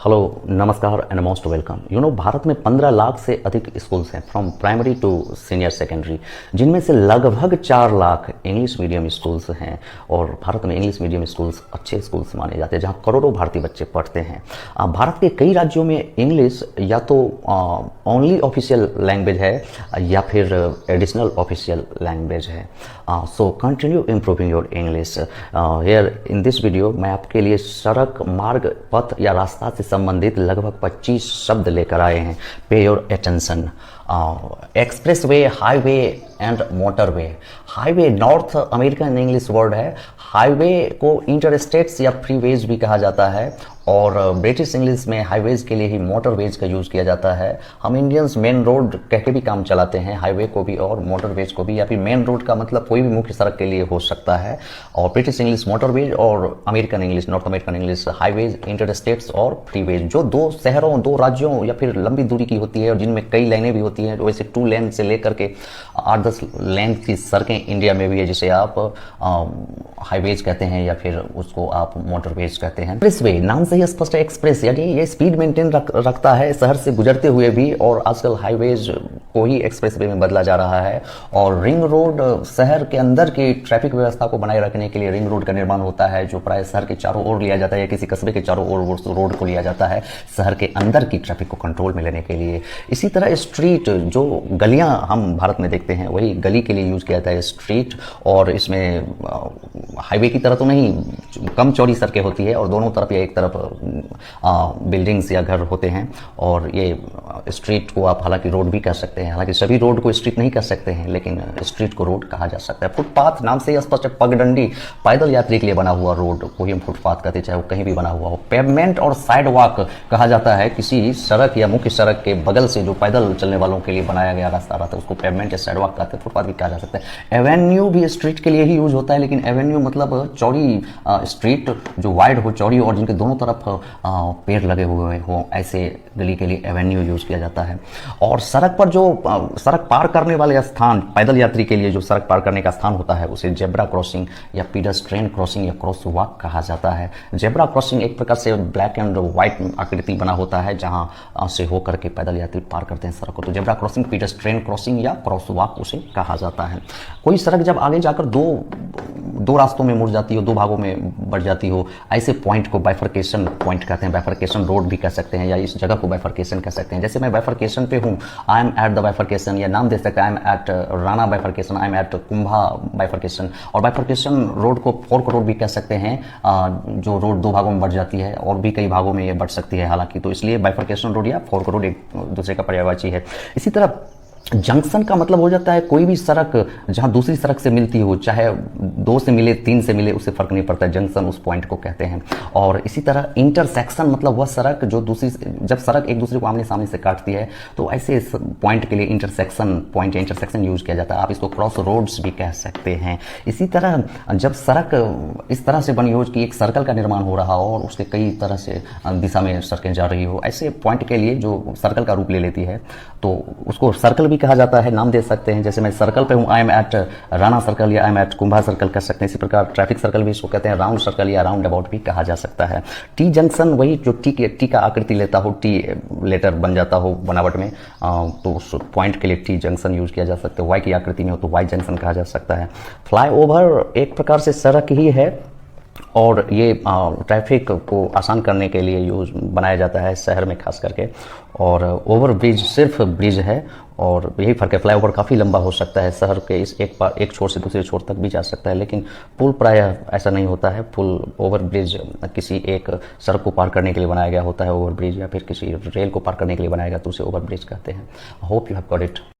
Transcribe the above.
Hello, नमस्कार and most welcome. Bharat में 15 लाख से अधिक स्कूल्स हैं from primary to senior secondary, जिनमें से लगभग 4 लाख इंग्लिश मीडियम स्कूल्स हैं। और भारत में इंग्लिश मीडियम स्कूल्स अच्छे स्कूल्स माने जाते हैं जहां करोड़ों भारतीय बच्चे पढ़ते हैं। भारत के कई राज्यों में इंग्लिश या तो ओनली ऑफिशियल लैंग्वेज है या फिर एडिशनल ऑफिशियल लैंग्वेज है। So continue improving your English. Here in this video मैं आपके लिए सड़क, मार्ग, पथ या रास्ता से संबंधित लगभग 25 शब्द लेकर आए हैं। पे your attention. Express way, highway and motorway. Highway north American English word है। हाईवे को इंटरस्टेट्स या फ्रीवेज भी कहा जाता है और ब्रिटिश इंग्लिश में हाईवेज के लिए ही मोटरवेज का यूज किया जाता है। हम इंडियंस मेन रोड कह के भी काम चलाते हैं, हाईवे को भी और मोटरवेज को भी, या फिर मेन रोड का मतलब कोई भी मुख्य सड़क के लिए हो सकता है। और ब्रिटिश इंग्लिश मोटरवेज और American English, North American English highways, interstates और फ्रीवेज, जो दो शहरों, दो राज्यों या फिर लंबी दूरी की होती है और जिनमें कई लाइनें भी होती हैं। वैसे 2 लेन से लेकर के 8-10 लेन की सड़कें इंडिया में भी है, जिसे आप हाईवेज कहते हैं या फिर उसको आप मोटरवेज कहते हैं। एक्सप्रेसवे नाम से ही स्पष्ट है, एक्सप्रेस यानी ये स्पीड मेंटेन रखता है शहर से गुजरते हुए भी, और आजकल हाईवेज को ही एक्सप्रेसवे में बदला जा रहा है। और रिंग रोड, शहर के अंदर की ट्रैफिक व्यवस्था को बनाए रखने के लिए रिंग रोड का निर्माण होता है, जो प्राय शहर के चारों ओर लिया जाता है या किसी कस्बे के चारों ओर उस रोड को लिया जाता है शहर के अंदर की ट्रैफिक को कंट्रोल में लेने के लिए। इसी तरह स्ट्रीट, जो गलियां हम भारत में देखते हैं वही गली के लिए यूज किया जाता है स्ट्रीट। और इसमें हाईवे की तरह तो नहीं, कम चौड़ी सड़कें होती है और दोनों तरफ या एक तरफ बिल्डिंग्स या घर होते हैं। और ये स्ट्रीट को आप हालांकि रोड भी कह सकते हैं, हालांकि सभी रोड को स्ट्रीट नहीं कह सकते हैं, लेकिन स्ट्रीट को रोड कहा जा सकता है। फुटपाथ नाम से स्पष्ट है, पगडंडी, पैदल यात्री के लिए बना हुआ रोड को ही हम फुटपाथ कहते हैं, चाहे वो कहीं भी बना हुआ हो। पेवमेंट और साइड वॉक कहा जाता है किसी सड़क या मुख्य सड़क के बगल से जो पैदल चलने वालों के लिए बनाया गया रास्ता रहता है, उसको पेवमेंट या साइड वॉक कहते हैं, फुटपाथ भी कहा जा सकता है। एवेन्यू भी स्ट्रीट के लिए ही यूज होता है, लेकिन एवेन्यू मतलब चौड़ी स्ट्रीट जो वाइड हो, चौड़ी, और जिनके दोनों तरफ पेड़ लगे हुए हो, ऐसे गली के लिए एवेन्यू यूज किया जाता है। और सड़क पर जो सड़क पार करने वाले स्थान, पैदल यात्री के लिए जो सड़क पार करने का स्थान होता है, उसे जेब्रा क्रॉसिंग या पीडस्ट्रियन क्रॉसिंग या क्रॉस वॉक कहा जाता है। जेब्रा क्रॉसिंग एक प्रकार से ब्लैक एंड व्हाइट आकृति बना होता है जहां से होकर के पैदल यात्री पार करते हैं सड़क को, तो जेब्रा क्रॉसिंग, पीडस्ट्रियन क्रॉसिंग या क्रॉस वॉक उसे कहा जाता है। कोई सड़क जब आगे जाकर दो रास्तों में मुड़ जाती हो, 2 भागों में बढ़ जाती हो, ऐसे पॉइंट को बाइफरकेशन पॉइंट कहते हैं, बाइफरकेशन रोड भी कह सकते हैं, या इस जगह को बाइफरकेशन कह सकते हैं। जैसे मैं बाइफरकेशन पे हूँ, I am at the bifurcation, या नाम दे सकते हैं, I am at Rana bifurcation, I am at Kumbha bifurcation. और बाइफरकेशन रोड को फोर्क रोड भी कह सकते हैं, जो रोड 2 भागों में बढ़ जाती है, और भी कई भागों में ये बढ़ सकती है हालांकि, तो इसलिए बाइफरकेशन रोड या फोर्क रोड एक दूसरे का पर्यायवाची है। इसी तरह जंक्शन का मतलब हो जाता है कोई भी सड़क जहां दूसरी सड़क से मिलती हो, चाहे 2 से मिले, 3 से मिले, उससे फर्क नहीं पड़ता, जंक्शन उस पॉइंट को कहते हैं। और इसी तरह इंटरसेक्शन मतलब वह सड़क जो जब सड़क एक दूसरे को आमने सामने से काटती है, तो ऐसे पॉइंट के लिए इंटरसेक्शन पॉइंट या इंटरसेक्शन यूज किया जाता है। आप इसको क्रॉस रोड्स भी कह सकते हैं। इसी तरह जब सड़क इस तरह से बनी हो कि एक सर्कल का निर्माण हो रहा हो और उसके कई तरह से दिशा में सड़कें जा रही हो, ऐसे पॉइंट के लिए जो सर्कल का रूप ले लेती है, तो उसको सर्कल भी कहा जाता है, नाम दे सकते हैं। जैसे मैं सर्कल पे हूँ, I am at Rana circle या I am at Kumbha circle कर सकते हैं। इसी प्रकार ट्रैफिक सर्कल भी इसको कहते हैं, राउंड सर्कल या राउंड अबाउट भी कहा जा सकता है। टी जंक्शन वही जो टी का आकृति लेता हो, टी लेटर बन जाता हो बनावट में, तो उस पॉइंट के लिए टी जंक्शन यूज किया जा सकता है। वाई की आकृति में हो तो वाई जंक्शन कहा जा सकता है। फ्लाई ओवर एक प्रकार से सड़क ही है और ये ट्रैफिक को आसान करने के लिए यूज बनाया जाता है शहर में खास करके। और ओवर ब्रिज सिर्फ ब्रिज है, और यही फर्क है। फ्लाई ओवर काफ़ी लंबा हो सकता है, शहर के इस एक छोर से दूसरे छोर तक भी जा सकता है, लेकिन पुल प्रायः ऐसा नहीं होता है। पुल, ओवर ब्रिज किसी एक सड़क को पार करने के लिए बनाया गया होता है ओवर ब्रिज, या फिर किसी रेल को पार करने के लिए बनाया गया तो उसे ओवर ब्रिज कहते हैं। Hope you have got it.